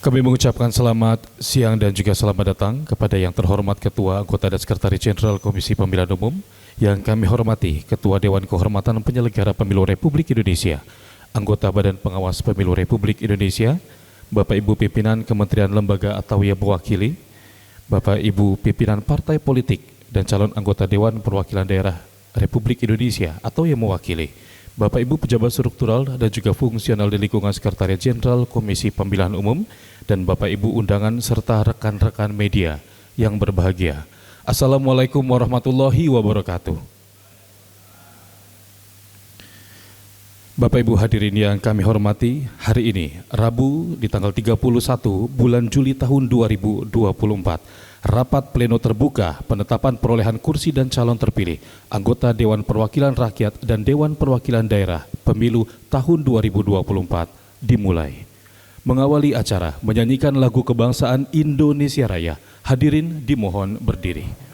Kami mengucapkan selamat siang dan juga selamat datang kepada yang terhormat Ketua, Anggota dan Sekretaris Jenderal Komisi Pemilihan Umum, yang kami hormati Ketua Dewan Kehormatan Penyelenggara Pemilu Republik Indonesia, Anggota Badan Pengawas Pemilu Republik Indonesia, Bapak Ibu Pimpinan Kementerian Lembaga atau yang mewakili, Bapak Ibu Pimpinan Partai Politik dan calon anggota Dewan Perwakilan Daerah Republik Indonesia atau yang mewakili, Bapak Ibu pejabat struktural dan juga fungsional di lingkungan Sekretariat Jenderal Komisi Pemilihan Umum, dan Bapak Ibu undangan serta rekan-rekan media yang berbahagia. Assalamualaikum warahmatullahi wabarakatuh. Bapak Ibu hadirin yang kami hormati, hari ini Rabu di tanggal 31 bulan Juli tahun 2024, rapat pleno terbuka penetapan perolehan kursi dan calon terpilih anggota Dewan Perwakilan Rakyat dan Dewan Perwakilan Daerah Pemilu tahun 2024 dimulai. Mengawali acara menyanyikan lagu kebangsaan Indonesia Raya. Hadirin dimohon berdiri.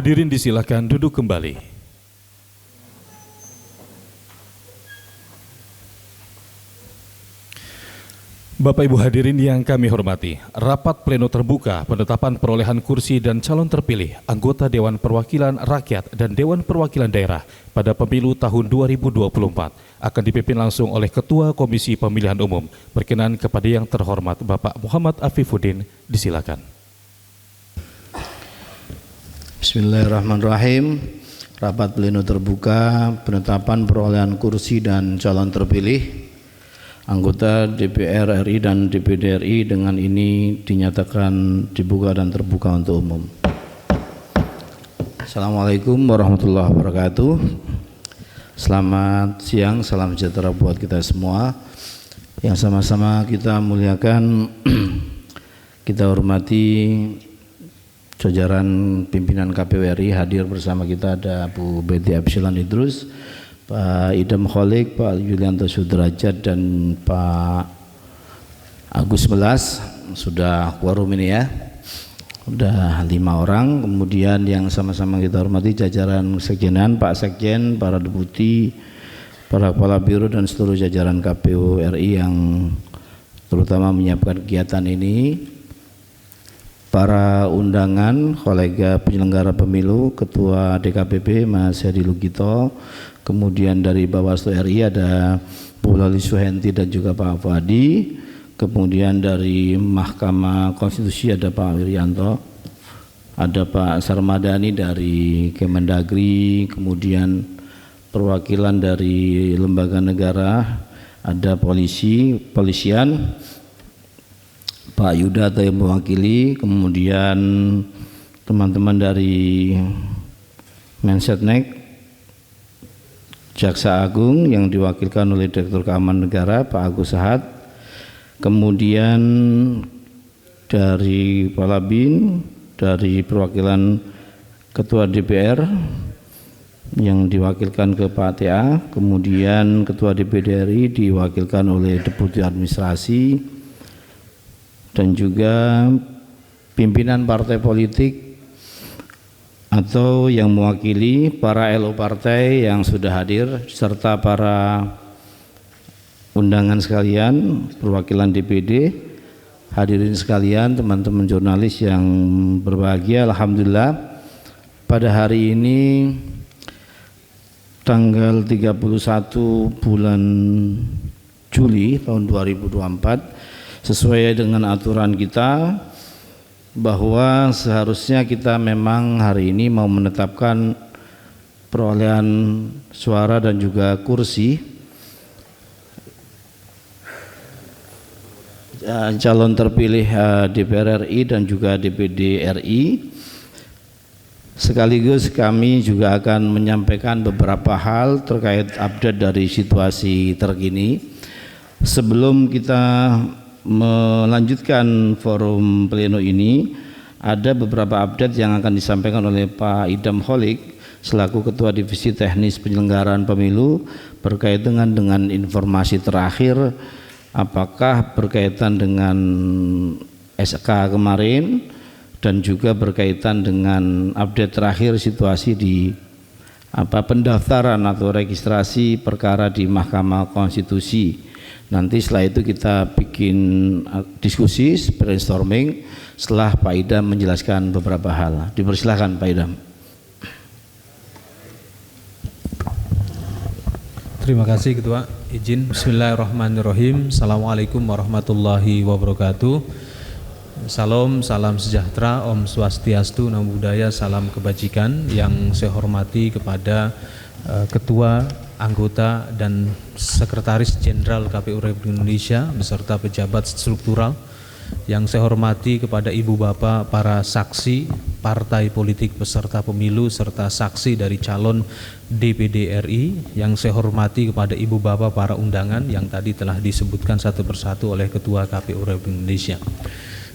Hadirin disilakan duduk kembali. Bapak Ibu hadirin yang kami hormati, rapat pleno terbuka penetapan perolehan kursi dan calon terpilih anggota Dewan Perwakilan Rakyat dan Dewan Perwakilan Daerah pada pemilu tahun 2024 akan dipimpin langsung oleh Ketua Komisi Pemilihan Umum. Berkenan kepada yang terhormat Bapak Muhammad Afifuddin, disilakan. Bismillahirrahmanirrahim. Rapat pleno terbuka penetapan perolehan kursi dan calon terpilih anggota DPR RI dan DPD RI dengan ini dinyatakan dibuka dan terbuka untuk umum. Assalamualaikum warahmatullahi wabarakatuh. Selamat siang, salam sejahtera buat kita semua. Yang sama-sama kita muliakan, kita hormati jajaran pimpinan KPU RI. Hadir bersama kita ada Bu Betty Epsilon Idrus, Pak Idam Kholik, Pak Yulianto Sudrajat, dan Pak Agus Melas. Sudah quorum ini ya, sudah 5 orang. Kemudian yang sama-sama kita hormati jajaran sekjenan, Pak Sekjen, para deputi, para kepala biro dan seluruh jajaran KPU RI yang terutama menyiapkan kegiatan ini. Para undangan, kolega penyelenggara pemilu, Ketua DKPP Mas Hedi Lugito, kemudian dari Bawaslu RI ada Bu Lali Suhenti dan juga Pak Fadi, kemudian dari Mahkamah Konstitusi ada Pak Wiryanto, ada Pak Sarmadani dari Kemendagri, kemudian perwakilan dari lembaga negara, ada polisian, Pak Yuda atau yang mewakili, kemudian teman-teman dari Mensetnek, Jaksa Agung yang diwakilkan oleh Direktur Keamanan Negara Pak Agus Sahat, kemudian dari Kepala BIN, dari perwakilan Ketua DPR yang diwakilkan ke Pak TA, kemudian Ketua DPD RI diwakilkan oleh Deputi Administrasi, dan juga pimpinan partai politik atau yang mewakili para LO partai yang sudah hadir, serta para undangan sekalian, perwakilan DPD, hadirin sekalian, teman-teman jurnalis yang berbahagia. Alhamdulillah pada hari ini tanggal 31 bulan Juli tahun 2024, sesuai dengan aturan kita bahwa seharusnya kita memang hari ini mau menetapkan perolehan suara dan juga kursi calon terpilih DPR RI dan juga DPD RI. Sekaligus kami juga akan menyampaikan beberapa hal terkait update dari situasi terkini. Sebelum kita melanjutkan forum pleno ini, ada beberapa update yang akan disampaikan oleh Pak Idam Holik selaku Ketua Divisi Teknis Penyelenggaraan Pemilu berkaitan dengan informasi terakhir, apakah berkaitan dengan SK kemarin dan juga berkaitan dengan update terakhir situasi di pendaftaran atau registrasi perkara di Mahkamah Konstitusi. Nanti setelah itu kita bikin diskusi, brainstorming setelah Pak Idam menjelaskan beberapa hal. Dipersilahkan Pak Idam. Terima kasih Ketua. Izin. Bismillahirrahmanirrahim. Assalamualaikum warahmatullahi wabarakatuh. Salam sejahtera, Om Swastiastu, Namo Buddhaya, salam kebajikan. Yang saya hormati kepada Ketua, anggota dan Sekretaris Jenderal KPU Republik Indonesia beserta pejabat struktural. Yang saya hormati kepada Ibu Bapak para saksi partai politik peserta pemilu serta saksi dari calon DPD RI. Yang saya hormati kepada Ibu Bapak para undangan yang tadi telah disebutkan satu persatu oleh Ketua KPU Republik Indonesia.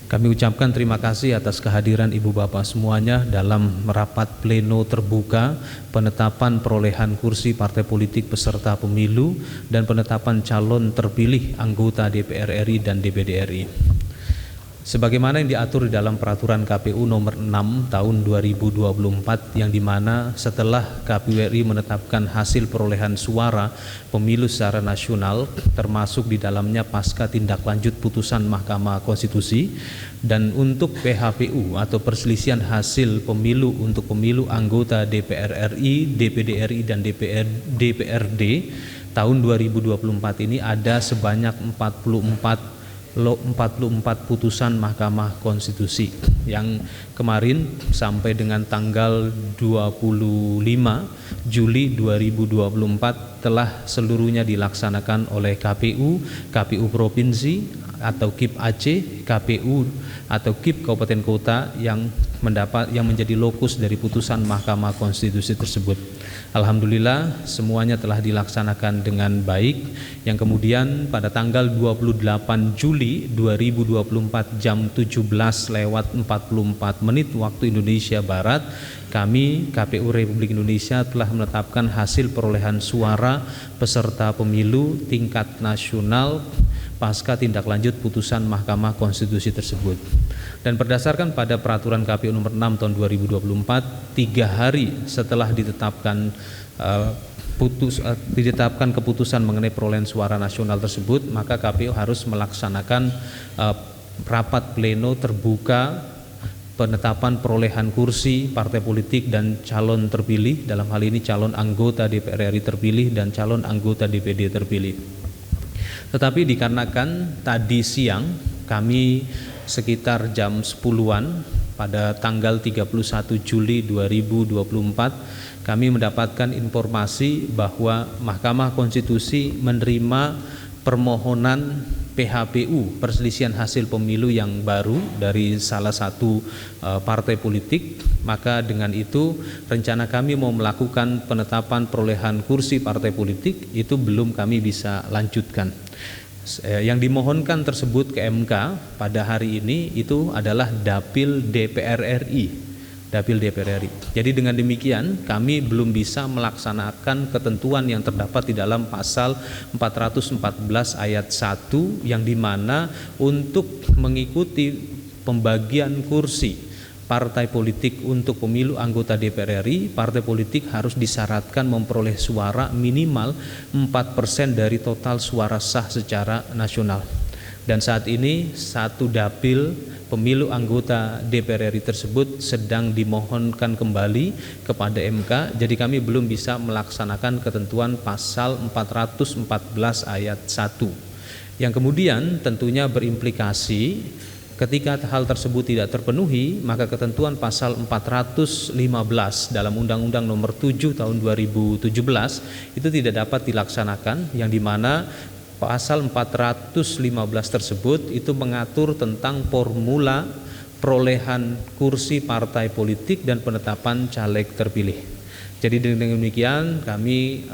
Kami ucapkan terima kasih atas kehadiran Ibu Bapak semuanya dalam rapat pleno terbuka penetapan perolehan kursi partai politik peserta pemilu dan penetapan calon terpilih anggota DPR RI dan DPD RI. Sebagaimana yang diatur di dalam peraturan KPU nomor 6 tahun 2024, yang dimana setelah KPU RI menetapkan hasil perolehan suara pemilu secara nasional, termasuk di dalamnya pasca tindak lanjut putusan Mahkamah Konstitusi, dan untuk PHPU atau perselisihan hasil pemilu untuk pemilu anggota DPR RI, DPD RI dan DPRD tahun 2024 ini ada sebanyak 44 putusan Mahkamah Konstitusi yang kemarin sampai dengan tanggal 25 Juli 2024 telah seluruhnya dilaksanakan oleh KPU, KPU Provinsi atau KIP Aceh, KPU atau KIP Kabupaten Kota yang menjadi lokus dari putusan Mahkamah Konstitusi tersebut. Alhamdulillah semuanya telah dilaksanakan dengan baik, yang kemudian pada tanggal 28 Juli 2024 jam 17:44 waktu Indonesia Barat, kami KPU Republik Indonesia telah menetapkan hasil perolehan suara peserta pemilu tingkat nasional pasca tindak lanjut putusan Mahkamah Konstitusi tersebut. Dan berdasarkan pada peraturan KPU nomor 6 tahun 2024, 3 hari setelah ditetapkan keputusan mengenai perolehan suara nasional tersebut, maka KPU harus melaksanakan rapat pleno terbuka penetapan perolehan kursi partai politik dan calon terpilih, dalam hal ini calon anggota DPR RI terpilih dan calon anggota DPD terpilih. Tetapi dikarenakan tadi siang kami sekitar jam 10-an pada tanggal 31 Juli 2024 kami mendapatkan informasi bahwa Mahkamah Konstitusi menerima permohonan PHPU, perselisihan hasil pemilu yang baru dari salah satu partai politik. Maka dengan itu rencana kami mau melakukan penetapan perolehan kursi partai politik itu belum kami bisa lanjutkan. Yang dimohonkan tersebut ke MK pada hari ini itu adalah Dapil DPR RI. Dapil DPR RI. Jadi dengan demikian kami belum bisa melaksanakan ketentuan yang terdapat di dalam pasal 414 ayat 1 yang dimana untuk mengikuti pembagian kursi partai politik untuk pemilu anggota DPR RI, partai politik harus disyaratkan memperoleh suara minimal 4% dari total suara sah secara nasional. Dan saat ini satu dapil pemilu anggota DPR RI tersebut sedang dimohonkan kembali kepada MK. Jadi kami belum bisa melaksanakan ketentuan pasal 414 ayat 1. Yang kemudian tentunya berimplikasi ketika hal tersebut tidak terpenuhi, maka ketentuan pasal 415 dalam Undang-Undang Nomor 7 Tahun 2017 itu tidak dapat dilaksanakan, yang dimana pasal 415 tersebut itu mengatur tentang formula perolehan kursi partai politik dan penetapan caleg terpilih. Jadi dengan demikian kami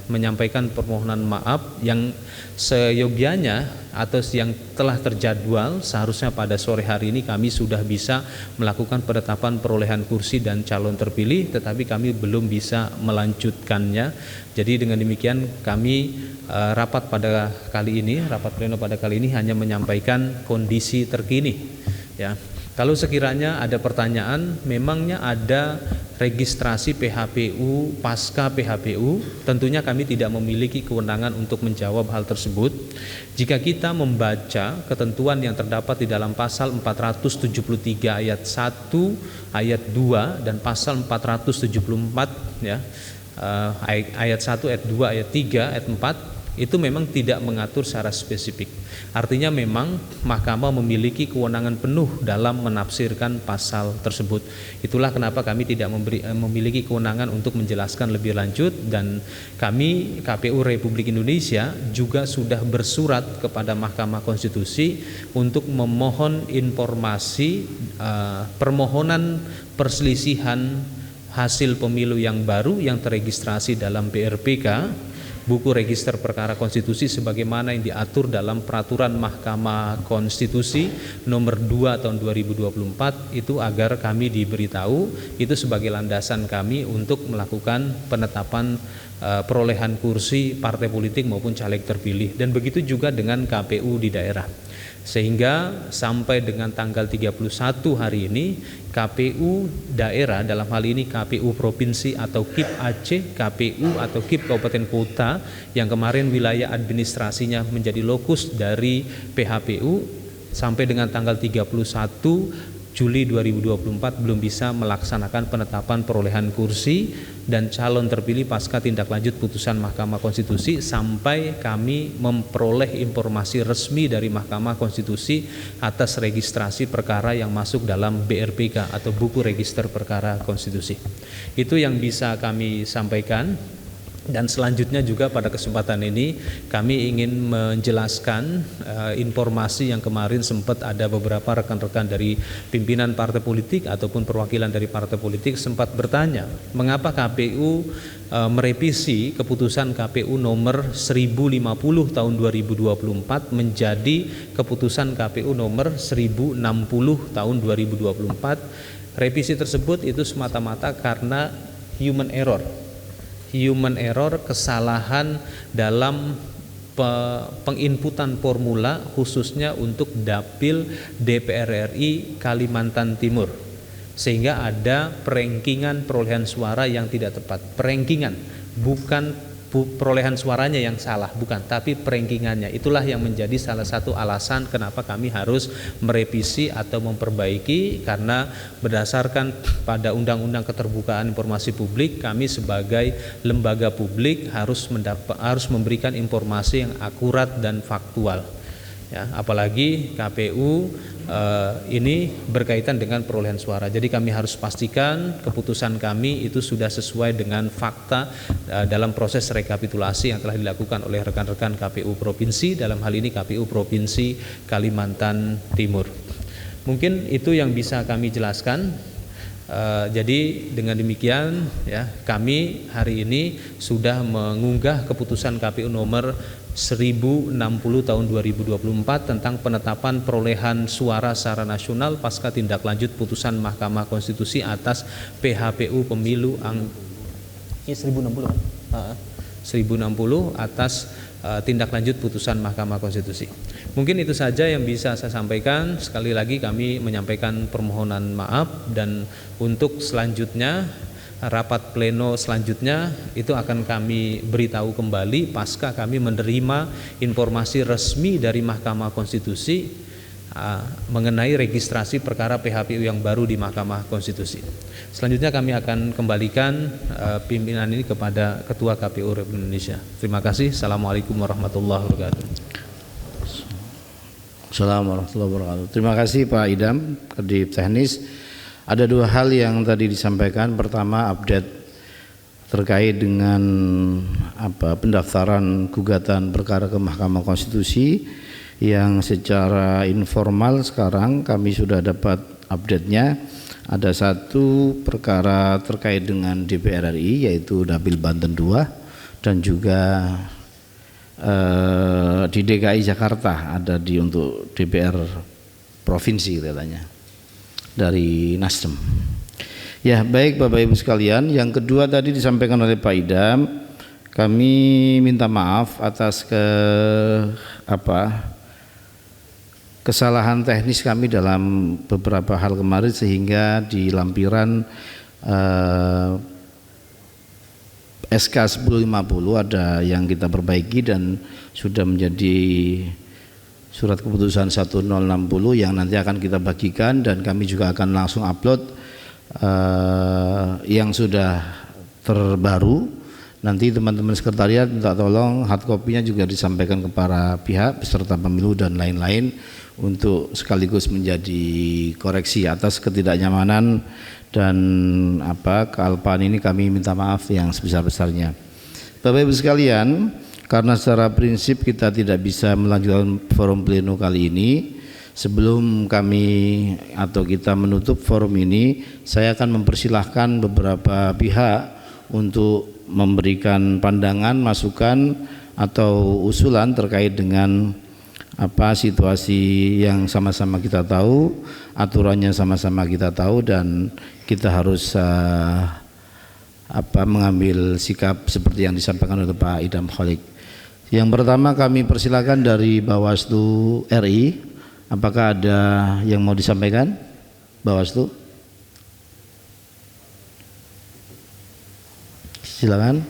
menyampaikan permohonan maaf yang seyogianya atau yang telah terjadwal seharusnya pada sore hari ini kami sudah bisa melakukan penetapan perolehan kursi dan calon terpilih, tetapi kami belum bisa melanjutkannya. Jadi dengan demikian kami rapat pleno pada kali ini hanya menyampaikan kondisi terkini. Ya, kalau sekiranya ada pertanyaan, memangnya ada registrasi PHPU pasca PHPU, tentunya kami tidak memiliki kewenangan untuk menjawab hal tersebut. Jika kita membaca ketentuan yang terdapat di dalam pasal 473 ayat 1, ayat 2 dan pasal 474 ya, ayat 1, ayat 2, ayat 3, ayat 4 itu memang tidak mengatur secara spesifik. Artinya memang Mahkamah memiliki kewenangan penuh dalam menafsirkan pasal tersebut. Itulah kenapa kami tidak memiliki kewenangan untuk menjelaskan lebih lanjut, dan kami KPU Republik Indonesia juga sudah bersurat kepada Mahkamah Konstitusi untuk memohon informasi permohonan perselisihan hasil pemilu yang baru yang terregistrasi dalam BRPK, Buku Register Perkara Konstitusi sebagaimana yang diatur dalam Peraturan Mahkamah Konstitusi Nomor 2 Tahun 2024 itu, agar kami diberitahu itu sebagai landasan kami untuk melakukan penetapan perolehan kursi partai politik maupun caleg terpilih, dan begitu juga dengan KPU di daerah. Sehingga sampai dengan tanggal 31 hari ini KPU daerah, dalam hal ini KPU Provinsi atau KIP Aceh, KPU atau KIP Kabupaten Kota yang kemarin wilayah administrasinya menjadi lokus dari PHPU, sampai dengan tanggal 31 Juli 2024 belum bisa melaksanakan penetapan perolehan kursi dan calon terpilih pasca tindak lanjut putusan Mahkamah Konstitusi sampai kami memperoleh informasi resmi dari Mahkamah Konstitusi atas registrasi perkara yang masuk dalam BRPK atau Buku Register Perkara Konstitusi. Itu yang bisa kami sampaikan. Dan selanjutnya juga pada kesempatan ini kami ingin menjelaskan informasi yang kemarin sempat ada beberapa rekan-rekan dari pimpinan partai politik ataupun perwakilan dari partai politik sempat bertanya, mengapa KPU merevisi keputusan KPU nomor 1050 tahun 2024 menjadi keputusan KPU nomor 1060 tahun 2024. Revisi tersebut itu semata-mata karena human error, kesalahan dalam penginputan formula khususnya untuk dapil DPR RI Kalimantan Timur, sehingga ada perankingan perolehan suara yang tidak tepat. Perankingan, bukan perolehan suaranya yang salah, bukan, tapi perankingannya. Itulah yang menjadi salah satu alasan kenapa kami harus merevisi atau memperbaiki, karena berdasarkan pada Undang-Undang Keterbukaan Informasi Publik, kami sebagai lembaga publik harus memberikan informasi yang akurat dan faktual. Ya, apalagi KPU ini berkaitan dengan perolehan suara. Jadi kami harus pastikan keputusan kami itu sudah sesuai dengan fakta dalam proses rekapitulasi yang telah dilakukan oleh rekan-rekan KPU Provinsi, dalam hal ini KPU Provinsi Kalimantan Timur. Mungkin itu yang bisa kami jelaskan. Jadi dengan demikian ya, kami hari ini sudah mengunggah keputusan KPU nomor 1060 tahun 2024 tentang penetapan perolehan suara secara nasional pasca tindak lanjut putusan Mahkamah Konstitusi atas PHPU Pemilu 1060 atas tindak lanjut putusan Mahkamah Konstitusi. Mungkin itu saja yang bisa saya sampaikan. Sekali lagi kami menyampaikan permohonan maaf, dan untuk selanjutnya rapat pleno selanjutnya itu akan kami beritahu kembali pasca kami menerima informasi resmi dari Mahkamah Konstitusi mengenai registrasi perkara PHPU yang baru di Mahkamah Konstitusi. Selanjutnya kami akan kembalikan pimpinan ini kepada Ketua KPU Republik Indonesia. Terima kasih. Assalamualaikum warahmatullahi wabarakatuh. Assalamualaikum warahmatullahi wabarakatuh. Terima kasih Pak Idam, Kadif Teknis. Ada dua hal yang tadi disampaikan. Pertama, update terkait dengan pendaftaran gugatan perkara ke Mahkamah Konstitusi yang secara informal sekarang kami sudah dapat update-nya. Ada satu perkara terkait dengan DPR RI, yaitu Dapil Banten 2, dan juga di DKI Jakarta ada untuk DPR Provinsi katanya dari Nasdem. Ya, baik Bapak Ibu sekalian. Yang kedua tadi disampaikan oleh Pak Idam, kami minta maaf atas kesalahan teknis kami dalam beberapa hal kemarin, sehingga di lampiran SK 1050 ada yang kita perbaiki dan sudah menjadi surat keputusan 1060 yang nanti akan kita bagikan, dan kami juga akan langsung upload yang sudah terbaru. Nanti teman-teman sekretariat minta tolong hard copy-nya juga disampaikan ke para pihak peserta pemilu dan lain-lain untuk sekaligus menjadi koreksi atas ketidaknyamanan dan kealpaan ini. Kami minta maaf yang sebesar-besarnya. Bapak Ibu sekalian, karena secara prinsip kita tidak bisa melanjutkan forum pleno kali ini, sebelum kami atau kita menutup forum ini, saya akan mempersilahkan beberapa pihak untuk memberikan pandangan, masukan atau usulan terkait dengan situasi yang sama-sama kita tahu, aturannya sama-sama kita tahu, dan kita harus mengambil sikap seperti yang disampaikan oleh Pak Idam Kholik. Yang pertama kami persilakan dari Bawaslu RI. Apakah ada yang mau disampaikan? Bawaslu, silakan.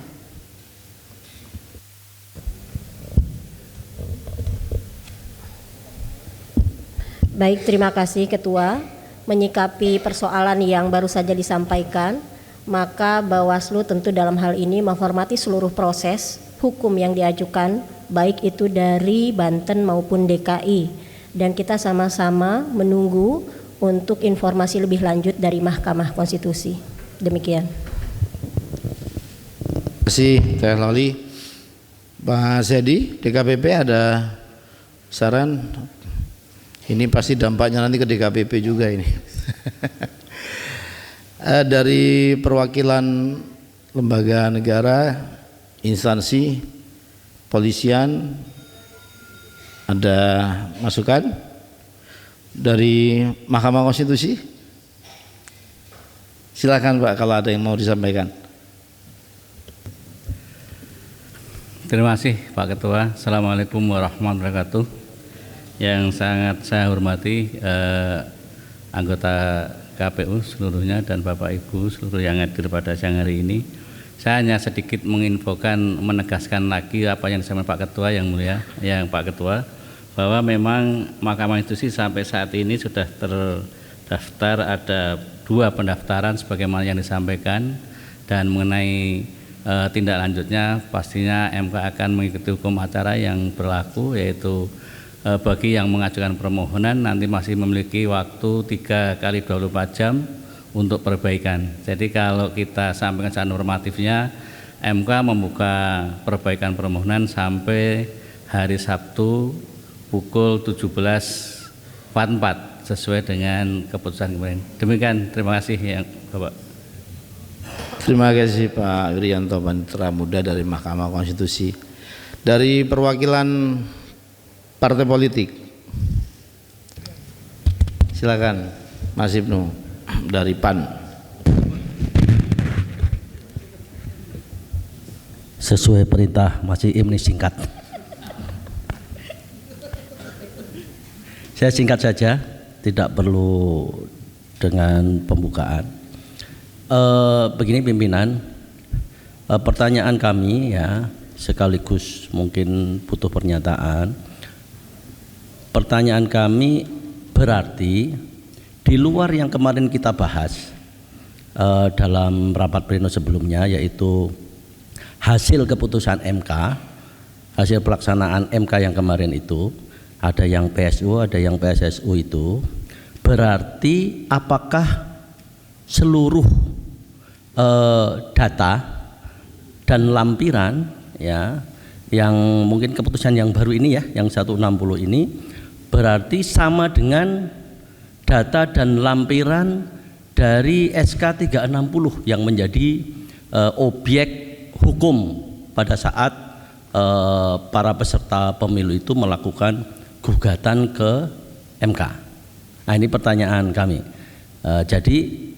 Baik, terima kasih Ketua. Menyikapi persoalan yang baru saja disampaikan, maka Bawaslu tentu dalam hal ini menghormati seluruh proses hukum yang diajukan, baik itu dari Banten maupun DKI, dan kita sama-sama menunggu untuk informasi lebih lanjut dari Mahkamah Konstitusi. Demikian. Terima kasih Teh Loli. Pak Sedi, DKPP ada saran? Ini pasti dampaknya nanti ke DKPP juga ini. Dari perwakilan lembaga negara, instansi, polisian, ada masukan? Dari Mahkamah Konstitusi? Silakan Pak, kalau ada yang mau disampaikan. Terima kasih Pak Ketua. Assalamualaikum warahmatullahi wabarakatuh. Yang sangat saya hormati anggota KPU seluruhnya dan Bapak Ibu seluruh yang hadir pada siang hari ini. Saya hanya sedikit menginfokan, menegaskan lagi apa yang disampaikan Pak Ketua yang mulia, Pak Ketua, bahwa memang Mahkamah Konstitusi sampai saat ini sudah terdaftar ada 2 pendaftaran sebagaimana yang disampaikan, dan mengenai tindak lanjutnya pastinya MK akan mengikuti hukum acara yang berlaku, yaitu bagi yang mengajukan permohonan nanti masih memiliki waktu 3 kali 24 jam untuk perbaikan. Jadi kalau kita sampaikan secara normatifnya, MK membuka perbaikan permohonan sampai hari Sabtu pukul 17.44 sesuai dengan keputusan kemarin. Demikian, terima kasih yang Bapak. Terima kasih Pak Wirianto Panitra Muda dari Mahkamah Konstitusi. Dari perwakilan partai politik, silakan Mas Ibnu dari PAN. Sesuai perintah Mas Ibnu singkat. Saya singkat saja, tidak perlu dengan pembukaan. Begini pimpinan, pertanyaan kami ya sekaligus mungkin butuh pernyataan. Pertanyaan kami berarti di luar yang kemarin kita bahas dalam rapat pleno sebelumnya, yaitu hasil keputusan MK, hasil pelaksanaan MK yang kemarin itu, ada yang PSU, ada yang PSSU itu, berarti apakah seluruh data dan lampiran ya yang mungkin keputusan yang baru ini ya, yang 160 ini berarti sama dengan data dan lampiran dari SK 360 yang menjadi objek hukum pada saat para peserta pemilu itu melakukan gugatan ke MK. Nah, ini pertanyaan kami. Jadi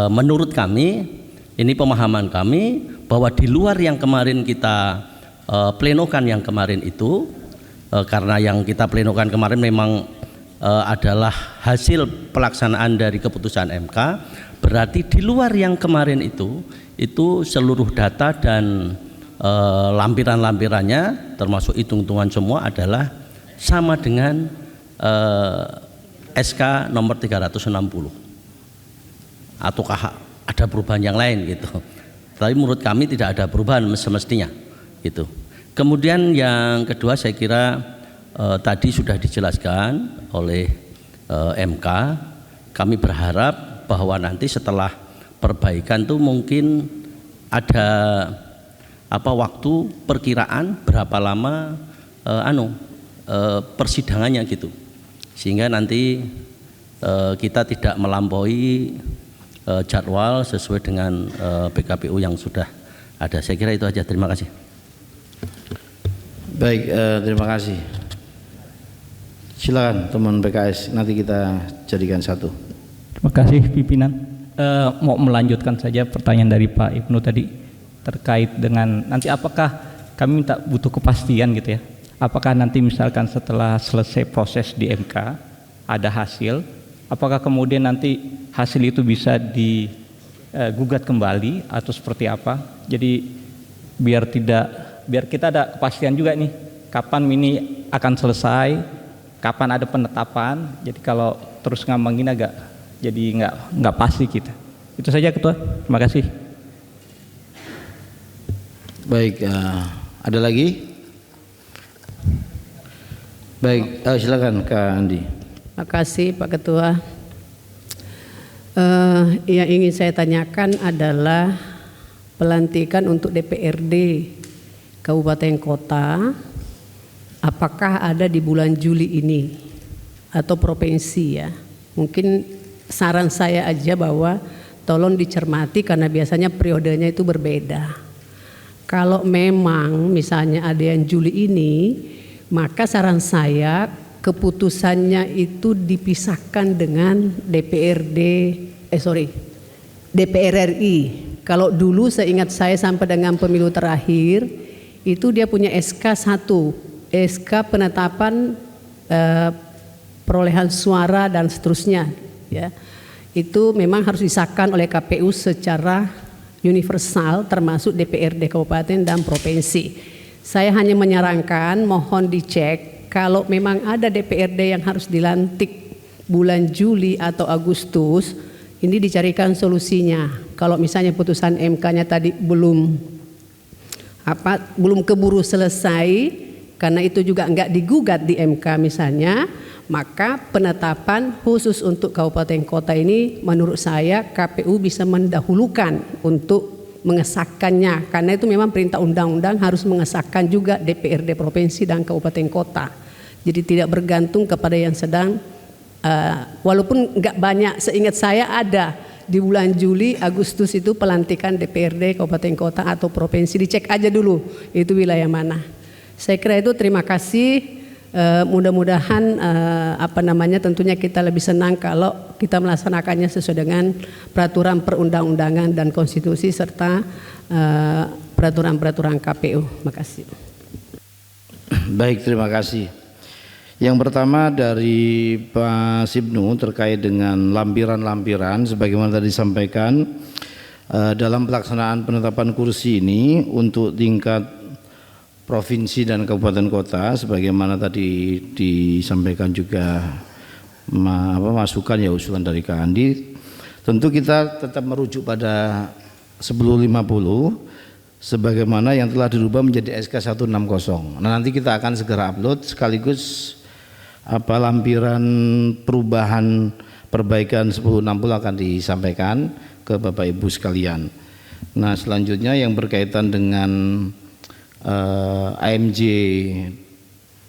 menurut kami, ini pemahaman kami bahwa di luar yang kemarin kita plenokan yang kemarin itu, karena yang kita plenokan kemarin memang adalah hasil pelaksanaan dari keputusan MK, berarti di luar yang kemarin itu seluruh data dan lampiran-lampirannya termasuk hitung-hitungan semua adalah sama dengan SK nomor 360. Ataukah ada perubahan yang lain gitu. Tapi menurut kami tidak ada perubahan semestinya gitu. Kemudian yang kedua, saya kira tadi sudah dijelaskan oleh MK. Kami berharap bahwa nanti setelah perbaikan tuh mungkin ada waktu perkiraan berapa lama persidangannya gitu, sehingga nanti kita tidak melampaui jadwal sesuai dengan PKPU yang sudah ada. Saya kira itu aja. Terima kasih. Baik, terima kasih. Silakan teman PKS, nanti kita jadikan satu. Terima kasih pimpinan. Mau melanjutkan saja pertanyaan dari Pak Ibnu tadi terkait dengan nanti apakah kami minta butuh kepastian gitu ya. Apakah nanti misalkan setelah selesai proses di MK ada hasil, apakah kemudian nanti hasil itu bisa digugat kembali atau seperti apa? Jadi biar kita ada kepastian juga nih kapan ini akan selesai, kapan ada penetapan. Jadi kalau terus ngambangin agak jadi nggak pasti kita. Itu saja Ketua. Terima kasih. Baik, ada lagi? Baik, silakan Kak Andi. Terima kasih Pak Ketua. Yang ingin saya tanyakan adalah pelantikan untuk DPRD Kabupaten Kota, apakah ada di bulan Juli ini atau provinsi ya? Mungkin saran saya aja bahwa tolong dicermati karena biasanya periodenya itu berbeda. Kalau memang misalnya ada yang Juli ini, maka saran saya keputusannya itu dipisahkan dengan DPR RI. Kalau dulu seingat saya sampai dengan pemilu terakhir itu dia punya SK 1, SK penetapan perolehan suara dan seterusnya ya. Itu memang harus disahkan oleh KPU secara universal termasuk DPRD kabupaten dan provinsi. Saya hanya menyarankan mohon dicek kalau memang ada DPRD yang harus dilantik bulan Juli atau Agustus, ini dicarikan solusinya. Kalau misalnya putusan MK-nya tadi belum keburu selesai, karena itu juga enggak digugat di MK misalnya, maka penetapan khusus untuk kabupaten kota ini menurut saya KPU bisa mendahulukan untuk mengesahkannya, karena itu memang perintah undang-undang harus mengesahkan juga DPRD provinsi dan kabupaten kota. Jadi tidak bergantung kepada yang sedang walaupun enggak banyak, seingat saya ada di bulan Juli Agustus itu pelantikan DPRD kabupaten kota atau provinsi, dicek aja dulu itu wilayah mana. Saya kira itu, terima kasih. Mudah-mudahan tentunya kita lebih senang kalau kita melaksanakannya sesuai dengan peraturan perundang-undangan dan konstitusi serta peraturan-peraturan KPU. Makasih. Baik, terima kasih. Yang pertama dari Pak Sibnu terkait dengan lampiran-lampiran, sebagaimana tadi disampaikan dalam pelaksanaan penetapan kursi ini untuk tingkat provinsi dan kabupaten kota, sebagaimana tadi disampaikan juga masukan ya usulan dari Kak Andi, tentu kita tetap merujuk pada 1050 sebagaimana yang telah dirubah menjadi SK 160. Nah, nanti kita akan segera upload sekaligus lampiran perubahan perbaikan 1060 akan disampaikan ke Bapak Ibu sekalian. Nah, selanjutnya yang berkaitan dengan AMJ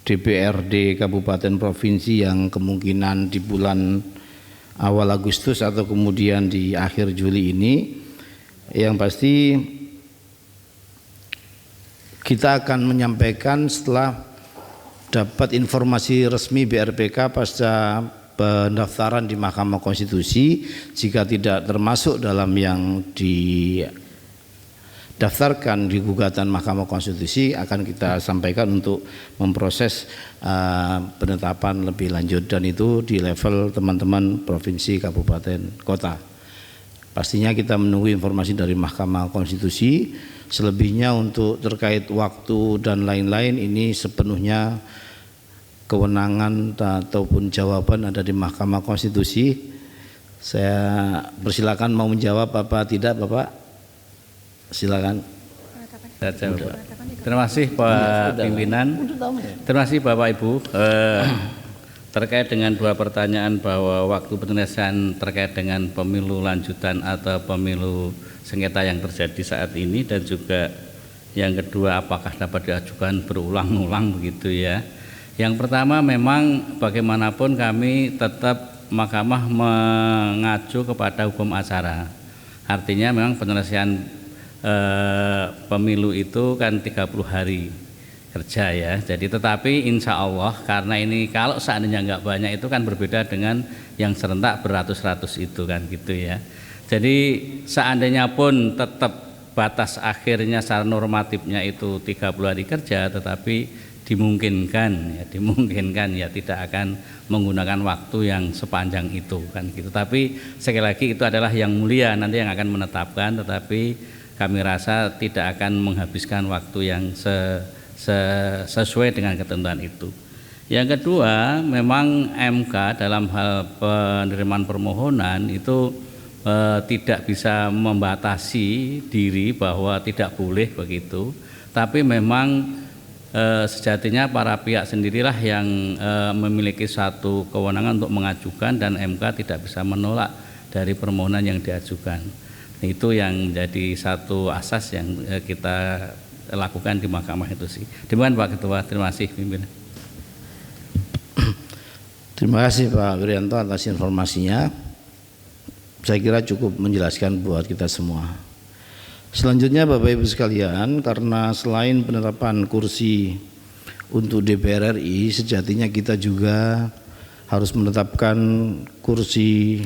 DPRD kabupaten provinsi yang kemungkinan di bulan awal Agustus atau kemudian di akhir Juli ini, yang pasti kita akan menyampaikan setelah dapat informasi resmi BRPK pasca pendaftaran di Mahkamah Konstitusi. Jika tidak termasuk dalam yang daftarkan di gugatan Mahkamah Konstitusi, akan kita sampaikan untuk memproses penetapan lebih lanjut, dan itu di level teman-teman provinsi, kabupaten, kota. Pastinya kita menunggu informasi dari Mahkamah Konstitusi. Selebihnya untuk terkait waktu dan lain-lain ini sepenuhnya kewenangan ataupun jawaban ada di Mahkamah Konstitusi. Saya persilakan mau menjawab apa tidak, Bapak? Silakan. Terima kasih Pak Pimpinan. Terima kasih Bapak Ibu. Terkait dengan dua pertanyaan bahwa waktu penyelesaian terkait dengan pemilu lanjutan atau pemilu sengketa yang terjadi saat ini, dan juga yang kedua apakah dapat diajukan berulang-ulang begitu ya. Yang pertama, memang bagaimanapun kami tetap Mahkamah mengacu kepada hukum acara. Artinya memang penyelesaian pemilu itu kan 30 hari kerja ya. Jadi tetapi insya Allah, karena ini kalau seandainya nggak banyak itu kan berbeda dengan yang serentak beratus-ratus itu kan gitu ya. Jadi seandainya pun tetap batas akhirnya secara normatifnya itu 30 hari kerja, tetapi dimungkinkan ya tidak akan menggunakan waktu yang sepanjang itu kan gitu. Tapi sekali lagi itu adalah yang mulia nanti yang akan menetapkan, tetapi kami rasa tidak akan menghabiskan waktu yang sesuai dengan ketentuan itu. Yang kedua, memang MK dalam hal penerimaan permohonan itu tidak bisa membatasi diri bahwa tidak boleh begitu, tapi memang sejatinya para pihak sendirilah yang memiliki satu kewenangan untuk mengajukan, dan MK tidak bisa menolak dari permohonan yang diajukan. Itu yang menjadi satu asas yang kita lakukan di Mahkamah itu sih. Demikian Pak Ketua, terima kasih pimpinan. Terima kasih Pak Wirianto atas informasinya. Saya kira cukup menjelaskan buat kita semua. Selanjutnya Bapak Ibu sekalian, karena selain penetapan kursi untuk DPR RI, sejatinya kita juga harus menetapkan kursi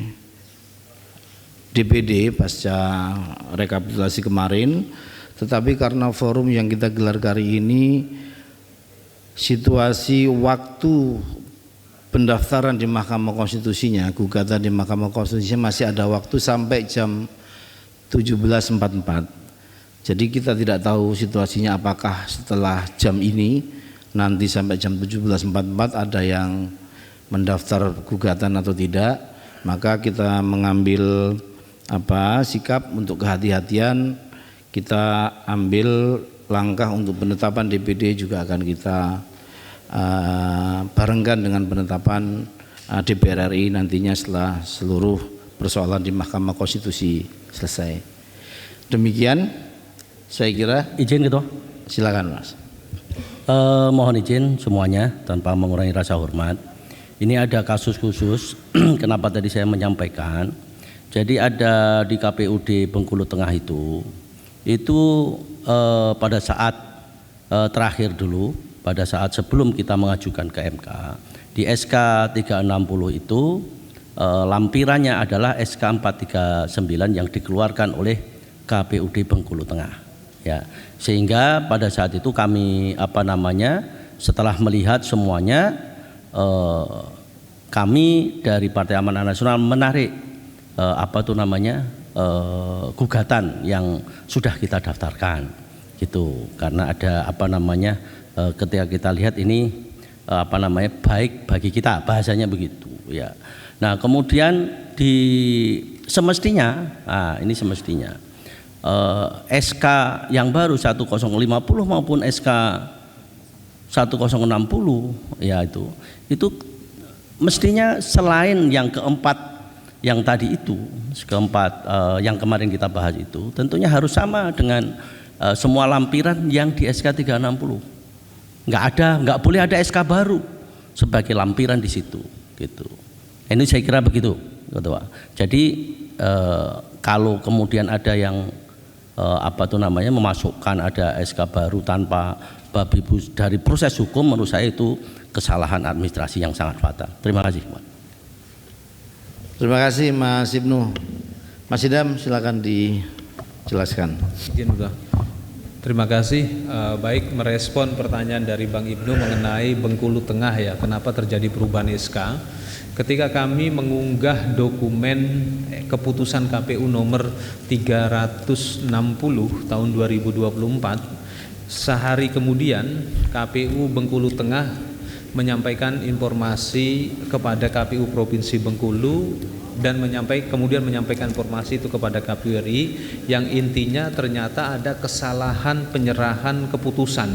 DPD pasca rekapitulasi kemarin. Tetapi karena forum yang kita gelar kali ini, situasi waktu pendaftaran di Mahkamah Konstitusinya, gugatan di Mahkamah Konstitusinya masih ada waktu sampai jam 17.44. Jadi kita tidak tahu situasinya apakah setelah jam ini nanti sampai jam 17.44 ada yang mendaftar gugatan atau tidak. Maka kita mengambil sikap untuk kehati-hatian, kita ambil langkah untuk penetapan DPD juga akan kita barengkan dengan penetapan DPR RI nantinya setelah seluruh persoalan di Mahkamah Konstitusi selesai. Demikian saya kira. Izin Ketua. Silakan Mas. Mohon izin semuanya tanpa mengurangi rasa hormat. Ini ada kasus khusus kenapa tadi saya menyampaikan. Jadi ada di KPUD Bengkulu Tengah itu pada saat terakhir dulu, pada saat sebelum kita mengajukan ke MK, di SK 360 itu lampirannya adalah SK 439 yang dikeluarkan oleh KPUD Bengkulu Tengah. Ya, sehingga pada saat itu kami setelah melihat semuanya, kami dari Partai Amanat Nasional menarik gugatan yang sudah kita daftarkan gitu, karena ada ketika kita lihat ini baik bagi kita, bahasanya begitu ya. Nah, kemudian semestinya SK yang baru 1050 maupun SK 1060 ya itu mestinya selain yang keempat yang tadi itu, yang kemarin kita bahas itu, tentunya harus sama dengan semua lampiran yang di SK 360. Nggak boleh ada SK baru sebagai lampiran di situ gitu. Ini saya kira begitu, Ketua. Jadi kalau kemudian ada yang memasukkan ada SK baru tanpa babi bu dari proses hukum, menurut saya itu kesalahan administrasi yang sangat fatal. Terima kasih, Pak. Terima kasih Mas Ibnu. Mas Idam silakan dijelaskan. Terima kasih. Baik, merespon pertanyaan dari Bang Ibnu mengenai Bengkulu Tengah ya, kenapa terjadi perubahan SK. Ketika kami mengunggah dokumen keputusan KPU nomor 360 tahun 2024, sehari kemudian KPU Bengkulu Tengah menyampaikan informasi kepada KPU Provinsi Bengkulu dan kemudian menyampaikan informasi itu kepada KPU RI yang intinya ternyata ada kesalahan penyerahan keputusan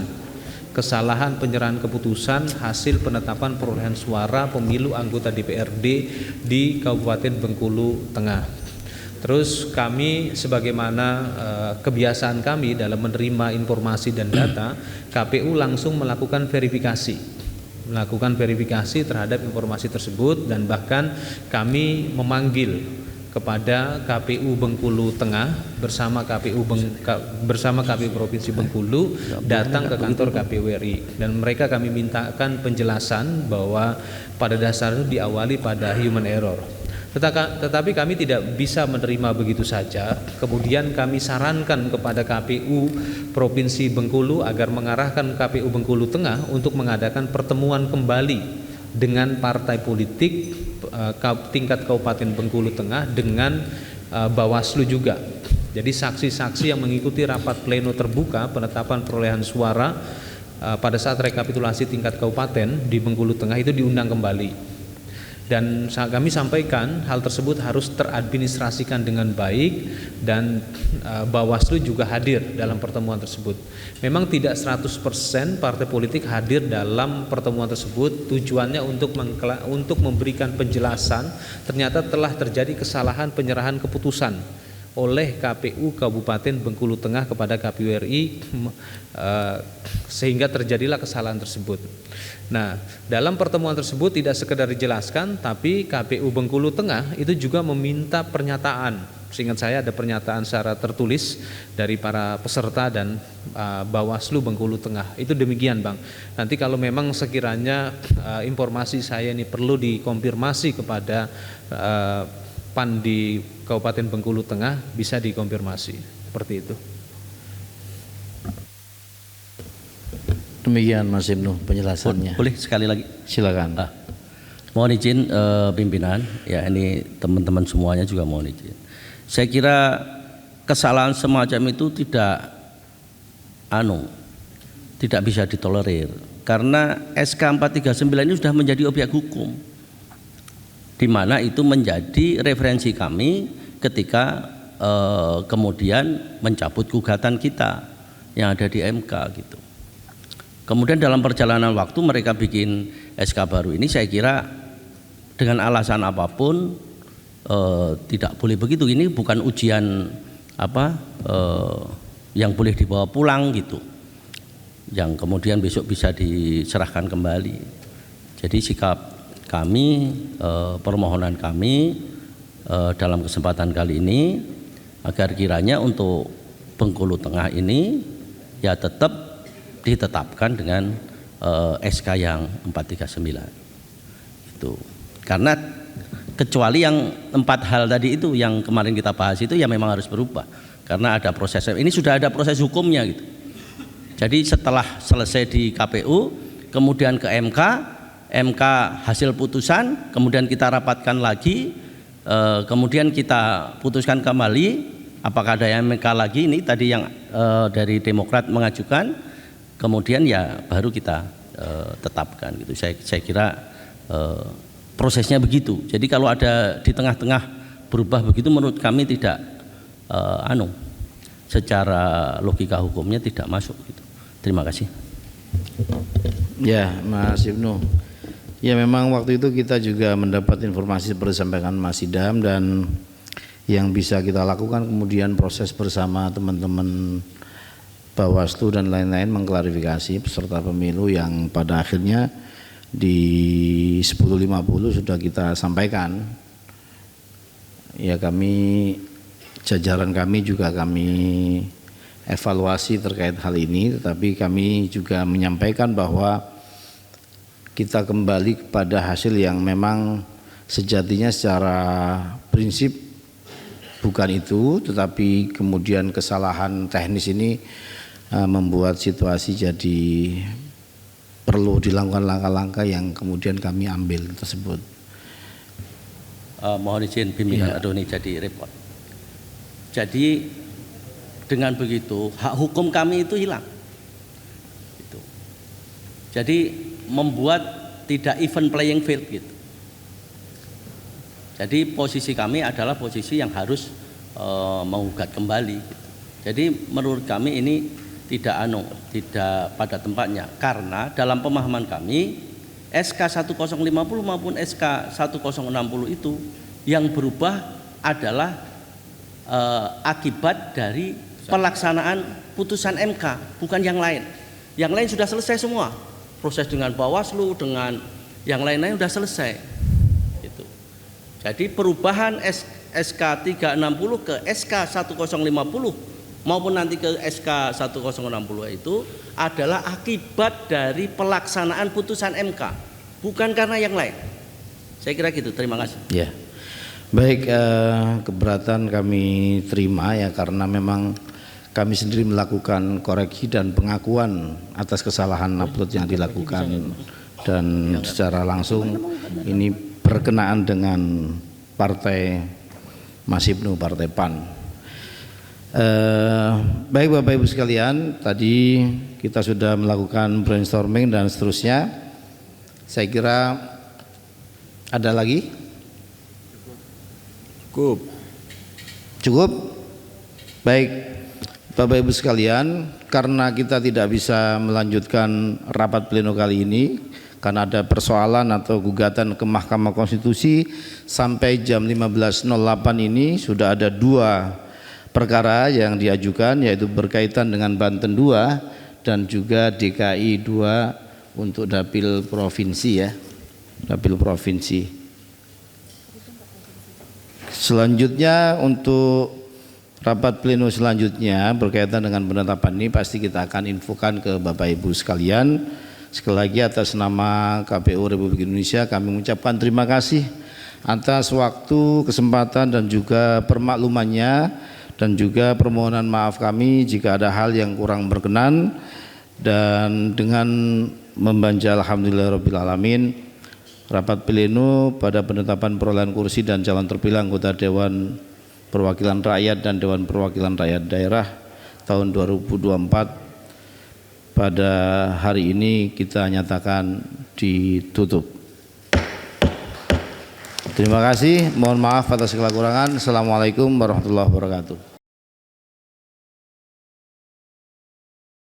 hasil penetapan perolehan suara pemilu anggota DPRD di Kabupaten Bengkulu Tengah. Terus kami sebagaimana kebiasaan kami dalam menerima informasi dan data, KPU langsung melakukan verifikasi terhadap informasi tersebut, dan bahkan kami memanggil kepada KPU Bengkulu Tengah bersama KPU Provinsi Bengkulu datang ke kantor KPU RI, dan mereka kami mintakan penjelasan bahwa pada dasarnya diawali pada human error. Tetapi kami tidak bisa menerima begitu saja. Kemudian kami sarankan kepada KPU Provinsi Bengkulu agar mengarahkan KPU Bengkulu Tengah untuk mengadakan pertemuan kembali dengan partai politik tingkat Kabupaten Bengkulu Tengah dengan Bawaslu juga. Jadi saksi-saksi yang mengikuti rapat pleno terbuka penetapan perolehan suara pada saat rekapitulasi tingkat kabupaten di Bengkulu Tengah itu diundang kembali. Dan kami sampaikan hal tersebut harus teradministrasikan dengan baik, dan Bawaslu juga hadir dalam pertemuan tersebut. Memang tidak 100% partai politik hadir dalam pertemuan tersebut, tujuannya untuk memberikan penjelasan ternyata telah terjadi kesalahan penyerahan keputusan oleh KPU Kabupaten Bengkulu Tengah kepada KPU RI, sehingga terjadilah kesalahan tersebut. Nah, dalam pertemuan tersebut tidak sekedar dijelaskan, tapi KPU Bengkulu Tengah itu juga meminta pernyataan. Seingat saya ada pernyataan secara tertulis dari para peserta dan Bawaslu Bengkulu Tengah. Itu demikian, Bang. Nanti kalau memang sekiranya informasi saya ini perlu dikonfirmasi kepada PAN di Kabupaten Bengkulu Tengah, bisa dikonfirmasi seperti itu. Demikian Mas Ibnu penjelasannya. Boleh sekali lagi? Silakan. Mohon izin pimpinan, ya ini teman-teman semuanya juga mohon izin. Saya kira kesalahan semacam itu tidak bisa ditolerir, karena SK 439 ini sudah menjadi objek hukum, di mana itu menjadi referensi kami ketika kemudian mencabut gugatan kita yang ada di MK gitu. Kemudian dalam perjalanan waktu mereka bikin SK baru ini, saya kira dengan alasan apapun tidak boleh begitu. Ini bukan ujian yang boleh dibawa pulang gitu, yang kemudian besok bisa diserahkan kembali. Jadi sikap kami, permohonan kami dalam kesempatan kali ini agar kiranya untuk Bengkulu Tengah ini ya tetap ditetapkan dengan SK yang 439 itu. Karena kecuali yang 4 hal tadi itu yang kemarin kita bahas itu ya memang harus berubah karena ada proses, ini sudah ada proses hukumnya gitu. Jadi setelah selesai di KPU kemudian ke MK hasil putusan, kemudian kita rapatkan lagi, kemudian kita putuskan kembali apakah ada yang MK lagi, ini tadi yang dari Demokrat mengajukan, kemudian ya baru kita tetapkan gitu. Saya kira prosesnya begitu. Jadi kalau ada di tengah-tengah berubah begitu, menurut kami tidak secara logika hukumnya tidak masuk gitu. Terima kasih. Ya, Mas Ibnu. Ya, memang waktu itu kita juga mendapat informasi seperti disampaikan Mas Idham, dan yang bisa kita lakukan kemudian proses bersama teman-teman Bawaslu dan lain-lain mengklarifikasi peserta pemilu yang pada akhirnya di 10.50 sudah kita sampaikan. Ya, jajaran kami juga kami evaluasi terkait hal ini, tetapi kami juga menyampaikan bahwa kita kembali kepada hasil yang memang sejatinya secara prinsip bukan itu, tetapi kemudian kesalahan teknis ini membuat situasi jadi perlu dilakukan langkah-langkah yang kemudian kami ambil tersebut. Mohon izin pimpinan Adoni jadi repot. Jadi dengan begitu hak hukum kami itu hilang. Gitu. Jadi membuat tidak even playing field gitu. Jadi posisi kami adalah posisi yang harus menggugat kembali. Gitu. Jadi menurut kami ini tidak pada tempatnya, karena dalam pemahaman kami SK 1050 maupun SK 1060 itu yang berubah adalah akibat dari pelaksanaan putusan MK, bukan yang lain. Yang lain sudah selesai semua, proses dengan Bawaslu dengan yang lain-lain sudah selesai. Gitu. Jadi perubahan SK 360 ke SK 1050 maupun nanti ke SK 1060 itu adalah akibat dari pelaksanaan putusan MK, bukan karena yang lain. Saya kira gitu. Terima kasih. Ya, baik, keberatan kami terima ya, karena memang kami sendiri melakukan koreksi dan pengakuan atas kesalahan upload yang dilakukan, dan secara langsung ini berkenaan dengan partai Mas Ibnu, partai PAN. Baik Bapak Ibu sekalian, tadi kita sudah melakukan brainstorming dan seterusnya. Saya kira ada lagi? Cukup? Baik Bapak Ibu sekalian, karena kita tidak bisa melanjutkan rapat pleno kali ini karena ada persoalan atau gugatan ke Mahkamah Konstitusi sampai jam 15.08 ini, sudah ada 2 perkara yang diajukan, yaitu berkaitan dengan Banten 2 dan juga DKI 2 untuk dapil provinsi ya, dapil provinsi. Selanjutnya untuk rapat pleno selanjutnya berkaitan dengan penetapan ini pasti kita akan infokan ke Bapak Ibu sekalian. Sekali lagi atas nama KPU Republik Indonesia kami mengucapkan terima kasih atas waktu, kesempatan dan juga permaklumannya, dan juga permohonan maaf kami jika ada hal yang kurang berkenan. Dan dengan membaca alhamdulillahirabbil alamin, rapat pleno pada penetapan perolehan kursi dan calon terpilih anggota Dewan Perwakilan Rakyat dan Dewan Perwakilan Rakyat Daerah tahun 2024 pada hari ini kita nyatakan ditutup. Terima kasih, mohon maaf atas segala kekurangan. Assalamualaikum warahmatullahi wabarakatuh.